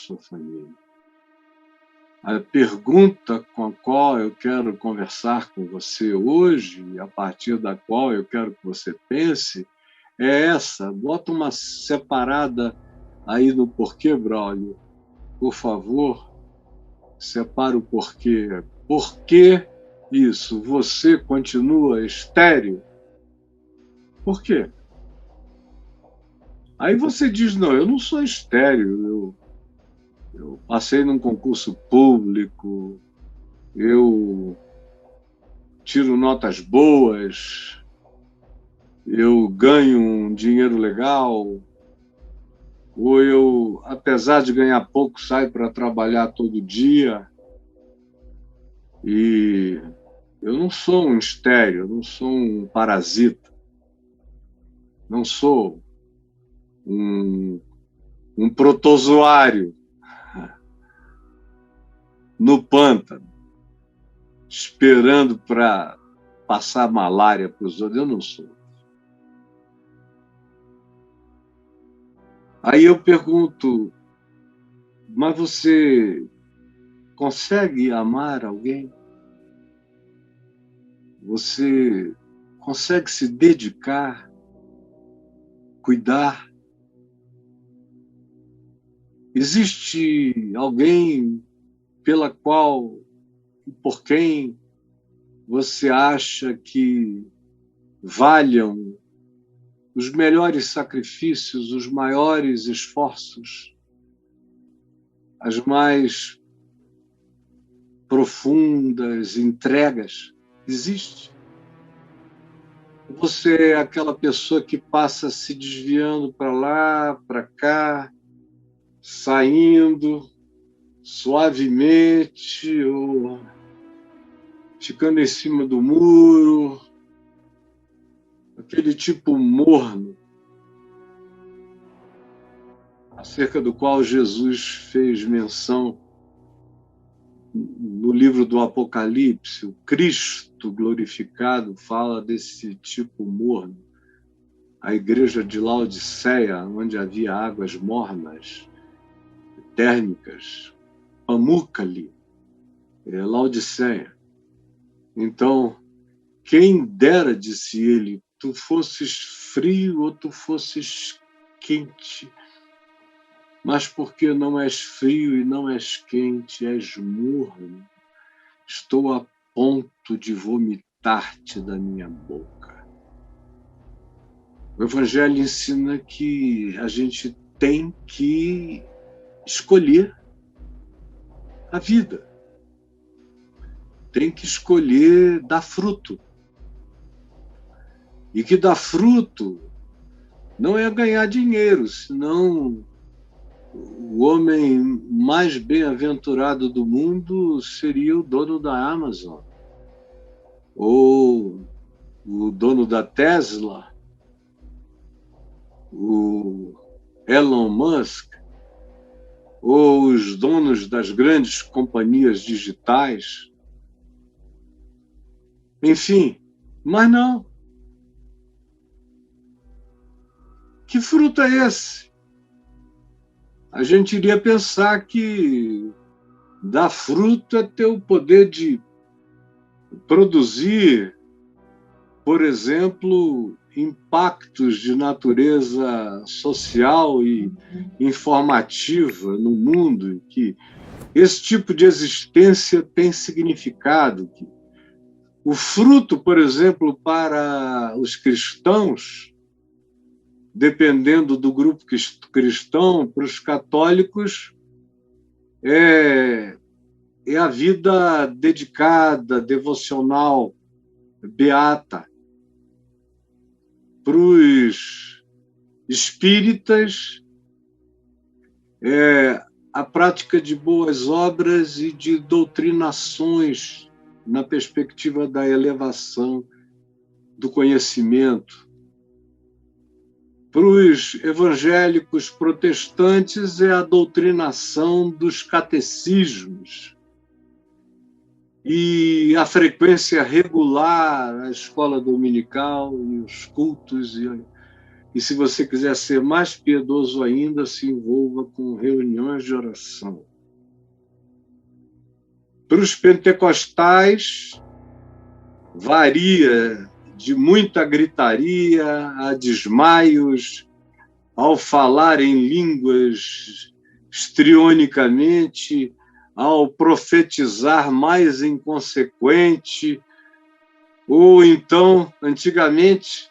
sua família. A pergunta com a qual eu quero conversar com você hoje, a partir da qual eu quero que você pense, é essa. Bota uma separada aí no porquê, Braulio. Por favor, separa o porquê. Por que isso? Você continua estéril? Por quê? Aí você diz, não, eu não sou estéril, eu passei num concurso público, eu tiro notas boas, eu ganho um dinheiro legal, ou eu, apesar de ganhar pouco, saio para trabalhar todo dia. E eu não sou um estéril, eu não sou um parasita, não sou um protozoário no pântano, esperando para passar malária para os outros. Eu não sou. Aí eu pergunto, mas você consegue amar alguém? Você consegue se dedicar, cuidar? Existe alguém pela qual e por quem você acha que valham os melhores sacrifícios, os maiores esforços, as mais profundas entregas? Existe. Você é aquela pessoa que passa se desviando para lá, para cá, saindo suavemente ou ficando em cima do muro, aquele tipo morno acerca do qual Jesus fez menção no livro do Apocalipse. O Cristo glorificado fala desse tipo morno. A igreja de Laodiceia, onde havia águas mornas, térmicas, Pamukkale, Laodiceia. Então, quem dera, disse ele, tu fosses frio ou tu fosses quente, mas porque não és frio e não és quente, és morno, estou a ponto de vomitar-te da minha boca. O Evangelho ensina que a gente tem que escolher a vida, tem que escolher dar fruto. E que dar fruto não é ganhar dinheiro, senão o homem mais bem-aventurado do mundo seria o dono da Amazon, ou o dono da Tesla, o Elon Musk, ou os donos das grandes companhias digitais. Enfim, mas não. Que fruto é esse? A gente iria pensar que dar fruto é ter o poder de produzir, por exemplo, impactos de natureza social e informativa no mundo, que esse tipo de existência tem significado. Que o fruto, por exemplo, para os cristãos, dependendo do grupo cristão, para os católicos, é a vida dedicada, devocional, beata. Para os espíritas, é a prática de boas obras e de doutrinações na perspectiva da elevação do conhecimento. Para os evangélicos protestantes, é a doutrinação dos catecismos e a frequência regular, a escola dominical e os cultos. E se você quiser ser mais piedoso ainda, se envolva com reuniões de oração. Para os pentecostais, varia de muita gritaria a desmaios, ao falar em línguas estrionicamente, ao profetizar mais inconsequente, ou então, antigamente,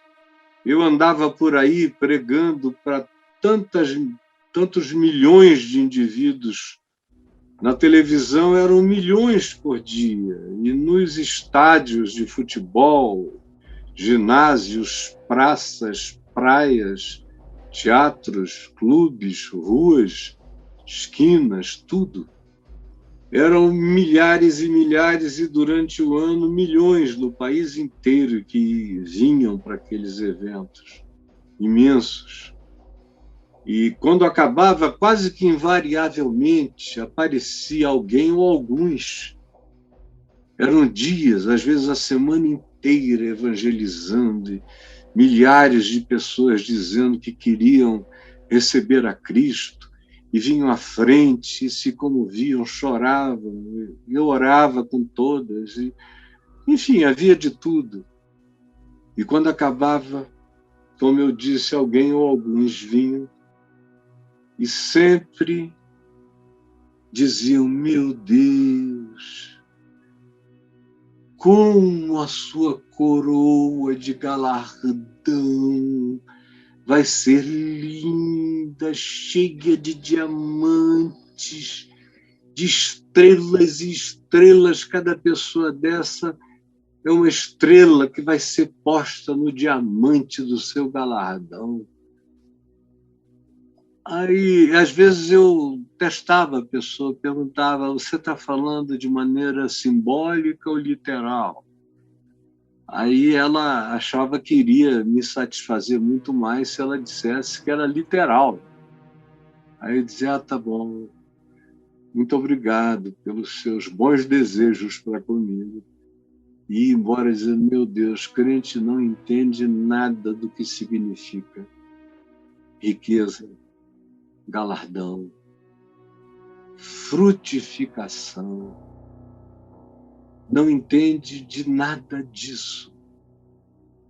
eu andava por aí pregando para tantos milhões de indivíduos. Na televisão eram milhões por dia, e nos estádios de futebol, ginásios, praças, praias, teatros, clubes, ruas, esquinas, tudo. Eram milhares e milhares, e durante o ano, milhões no país inteiro que vinham para aqueles eventos imensos. E quando acabava, quase que invariavelmente, aparecia alguém ou alguns. Eram dias, às vezes a semana inteira, evangelizando, milhares de pessoas dizendo que queriam receber a Cristo, e vinham à frente, e se comoviam, choravam, eu orava com todas, e, enfim, havia de tudo. E quando acabava, como eu disse, alguém ou alguns vinham, e sempre diziam: meu Deus, como a sua coroa de galardão vai ser linda, cheia de diamantes, de estrelas e estrelas. Cada pessoa dessa é uma estrela que vai ser posta no diamante do seu galardão. Aí, às vezes, eu testava a pessoa, perguntava: você está falando de maneira simbólica ou literal? Aí ela achava que iria me satisfazer muito mais se ela dissesse que era literal. Aí eu dizia: tá bom, muito obrigado pelos seus bons desejos para comigo. E ia embora dizendo: meu Deus, crente não entende nada do que significa riqueza, galardão, frutificação. Não entende de nada disso.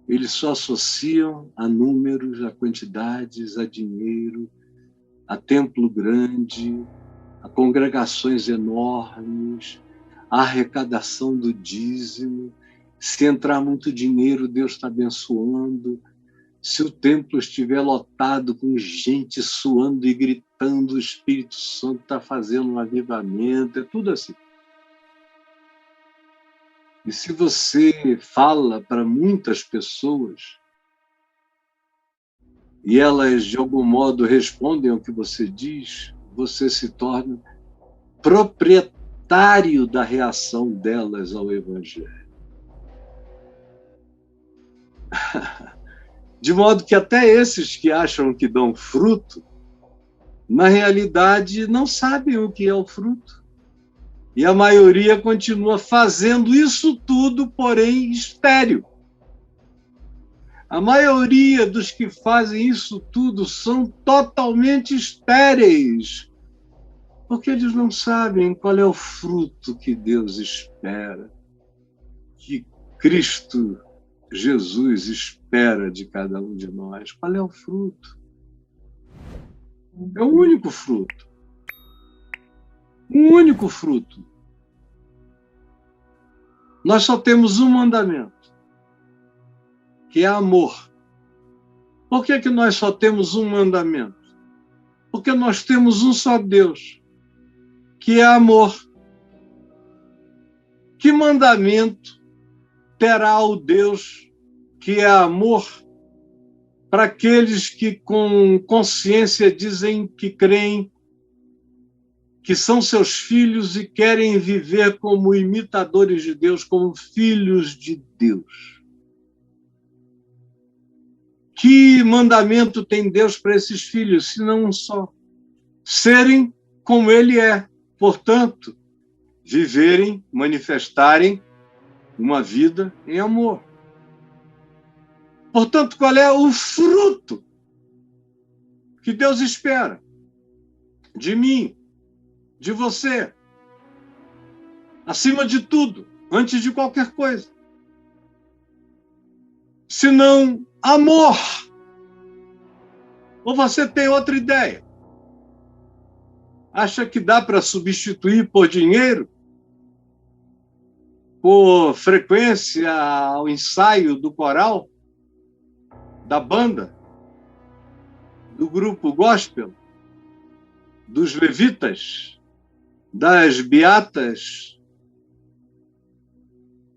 Eles só associam a números, a quantidades, a dinheiro, a templo grande, a congregações enormes, a arrecadação do dízimo. Se entrar muito dinheiro, Deus está abençoando. Se o templo estiver lotado com gente suando e gritando, o Espírito Santo está fazendo um avivamento. É tudo assim. E se você fala para muitas pessoas e elas, de algum modo, respondem ao que você diz, você se torna proprietário da reação delas ao Evangelho. De modo que até esses que acham que dão fruto, na realidade não sabem o que é o fruto. E a maioria continua fazendo isso tudo, porém estéril. A maioria dos que fazem isso tudo são totalmente estéreis, porque eles não sabem qual é o fruto que Deus espera, que Cristo Jesus espera de cada um de nós. Qual é o fruto? É o único fruto. Um único fruto. Nós só temos um mandamento, que é amor. Por que nós só temos um mandamento? Porque nós temos um só Deus, que é amor. Que mandamento terá o Deus que é amor para aqueles que com consciência dizem que creem, que são seus filhos e querem viver como imitadores de Deus, como filhos de Deus? Que mandamento tem Deus para esses filhos, se não um só? Serem como Ele é. Portanto, viverem, manifestarem uma vida em amor. Portanto, qual é o fruto que Deus espera de mim, de você, acima de tudo, antes de qualquer coisa. Senão amor. Ou você tem outra ideia? Acha que dá para substituir por dinheiro? Por frequência ao ensaio do coral? Da banda? Do grupo gospel? Dos levitas? Das beatas?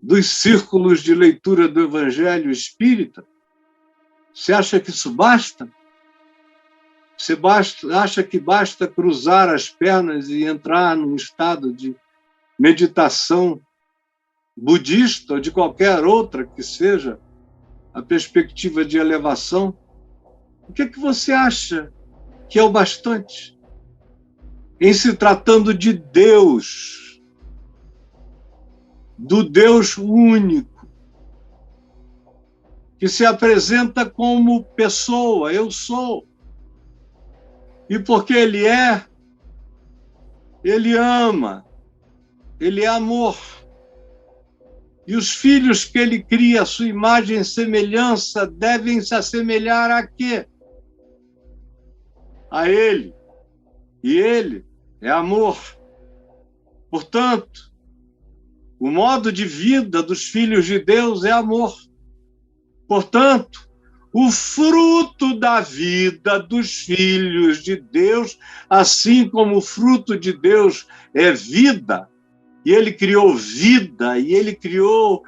Dos círculos de leitura do Evangelho Espírita? Você acha que isso basta? Você acha que basta cruzar as pernas e entrar num estado de meditação budista ou de qualquer outra que seja a perspectiva de elevação? O que é que você acha que é o bastante? Em se tratando de Deus, do Deus único, que se apresenta como pessoa, eu sou. E porque Ele é, Ele ama, Ele é amor. E os filhos que Ele cria, a sua imagem e semelhança, devem se assemelhar a quê? A Ele. E Ele é amor. Portanto, o modo de vida dos filhos de Deus é amor. Portanto, o fruto da vida dos filhos de Deus, assim como o fruto de Deus é vida, e Ele criou vida, e Ele criou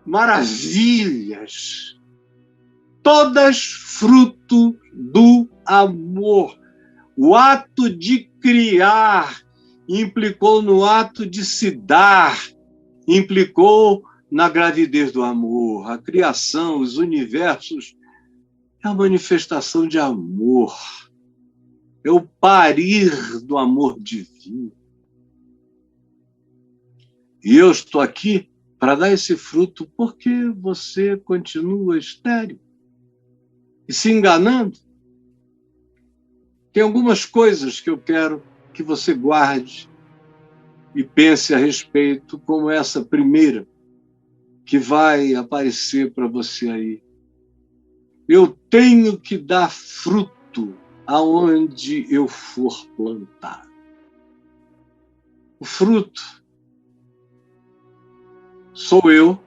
maravilhas, todas fruto do amor. O ato de criar implicou no ato de se dar, implicou na gravidez do amor. A criação, os universos, é a manifestação de amor. É o parir do amor divino. E eu estou aqui para dar esse fruto porque você continua estéril e se enganando. Tem algumas coisas que eu quero que você guarde e pense a respeito, como essa primeira que vai aparecer para você aí. Eu tenho que dar fruto aonde eu for plantar. O fruto sou eu,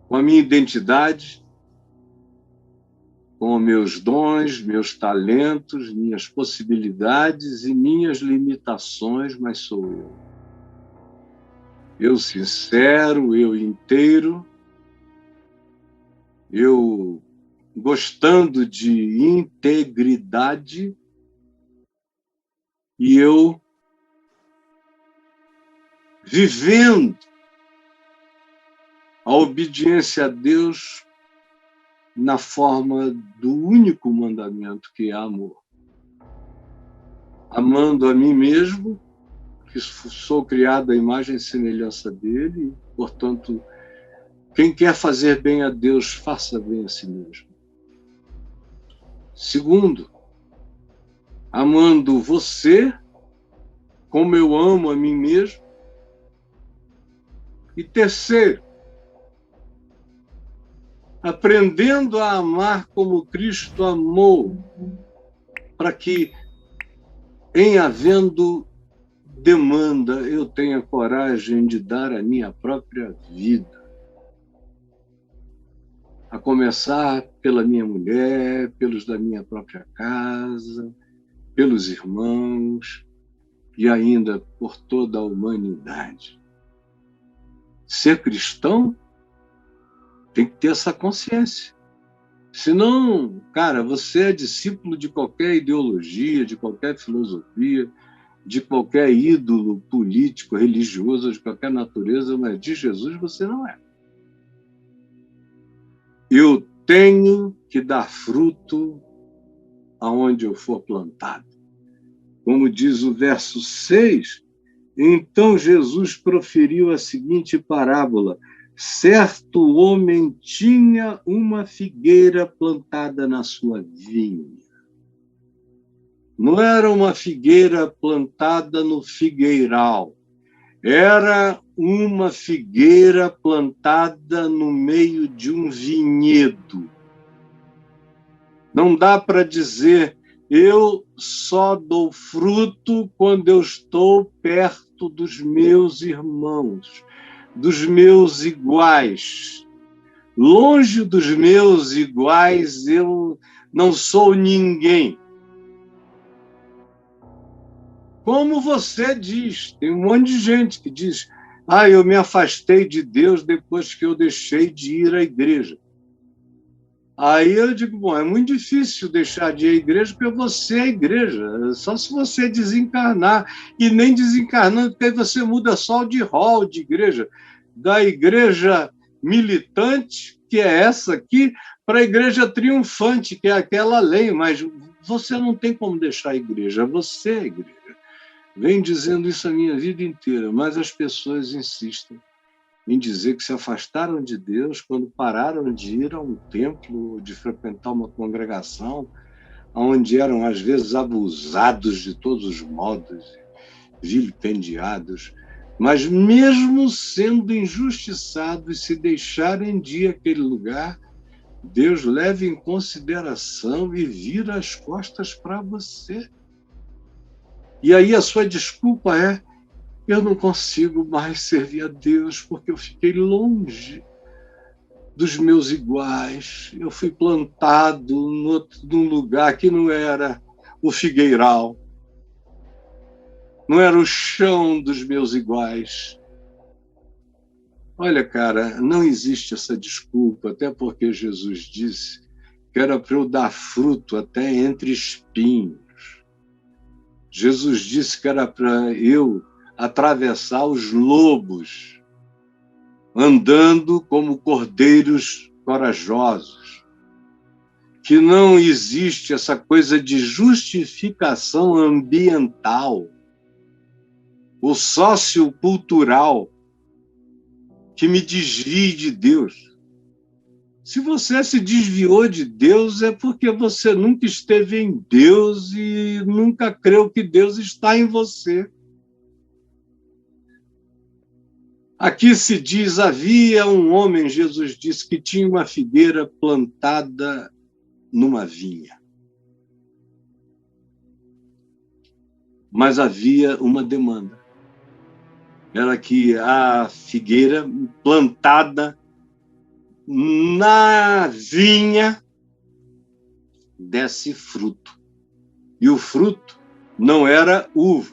com a minha identidade, com meus dons, meus talentos, minhas possibilidades e minhas limitações, mas sou eu. Eu sincero, eu inteiro, eu gostando de integridade e eu vivendo a obediência a Deus na forma do único mandamento, que é amor. Amando a mim mesmo, que sou criado à imagem e semelhança dele, portanto, quem quer fazer bem a Deus, faça bem a si mesmo. Segundo, amando você como eu amo a mim mesmo. E terceiro, aprendendo a amar como Cristo amou, para que, em havendo demanda, eu tenha coragem de dar a minha própria vida. A começar pela minha mulher, pelos da minha própria casa, pelos irmãos e ainda por toda a humanidade. Ser cristão tem que ter essa consciência. Senão, cara, você é discípulo de qualquer ideologia, de qualquer filosofia, de qualquer ídolo político, religioso, de qualquer natureza, mas de Jesus você não é. Eu tenho que dar fruto aonde eu for plantado. Como diz o verso 6, então Jesus proferiu a seguinte parábola: Certo homem tinha uma figueira plantada na sua vinha. Não era uma figueira plantada no figueiral. Era uma figueira plantada no meio de um vinhedo. Não dá para dizer, eu só dou fruto quando eu estou perto dos meus irmãos, dos meus iguais. Longe dos meus iguais, eu não sou ninguém. Como você diz, tem um monte de gente que diz, eu me afastei de Deus depois que eu deixei de ir à igreja. Aí eu digo, bom, é muito difícil deixar de ir à igreja porque você é a igreja, só se você desencarnar, e nem desencarnando, porque aí você muda só de rol de igreja, da igreja militante, que é essa aqui, para a igreja triunfante, que é aquela lei, mas você não tem como deixar a igreja, você é a igreja. Venho dizendo isso a minha vida inteira, mas as pessoas insistem em dizer que se afastaram de Deus quando pararam de ir a um templo, de frequentar uma congregação, onde eram, às vezes, abusados de todos os modos, vilipendiados, mas mesmo sendo injustiçados, se deixarem de ir àquele lugar, Deus leva em consideração e vira as costas para você. E aí a sua desculpa é, eu não consigo mais servir a Deus porque eu fiquei longe dos meus iguais. Eu fui plantado num lugar que não era o figueiral, não era o chão dos meus iguais. Olha, cara, não existe essa desculpa, até porque Jesus disse que era para eu dar fruto até entre espinhos. Jesus disse que era para eu atravessar os lobos, andando como cordeiros corajosos. Que não existe essa coisa de justificação ambiental ou sociocultural que me desvie de Deus. Se você se desviou de Deus, é porque você nunca esteve em Deus e nunca creu que Deus está em você. Aqui se diz, havia um homem, Jesus disse, que tinha uma figueira plantada numa vinha. Mas havia uma demanda. Era que a figueira plantada na vinha desse fruto. E o fruto não era uva,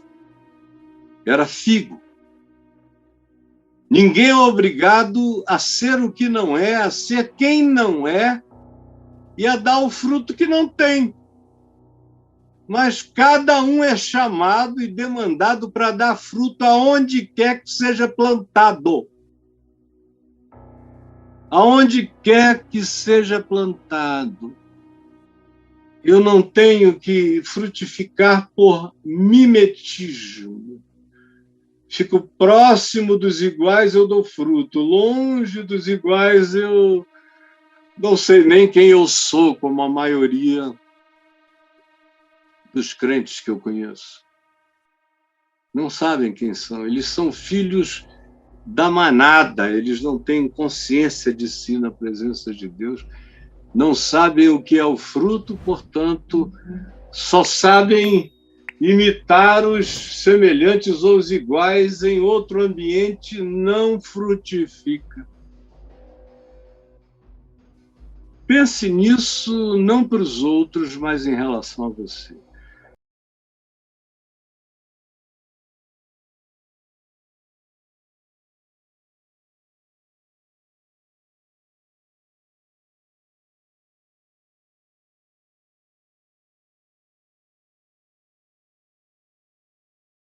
era figo. Ninguém é obrigado a ser o que não é, a ser quem não é e a dar o fruto que não tem. Mas cada um é chamado e demandado para dar fruto aonde quer que seja plantado. Aonde quer que seja plantado. Eu não tenho que frutificar por mimetismo. Fico próximo dos iguais, eu dou fruto. Longe dos iguais, eu não sei nem quem eu sou, como a maioria dos crentes que eu conheço. Não sabem quem são. Eles são filhos da manada, eles não têm consciência de si na presença de Deus, não sabem o que é o fruto, portanto, só sabem imitar os semelhantes ou os iguais em outro ambiente, não frutifica. Pense nisso não para os outros, mas em relação a você.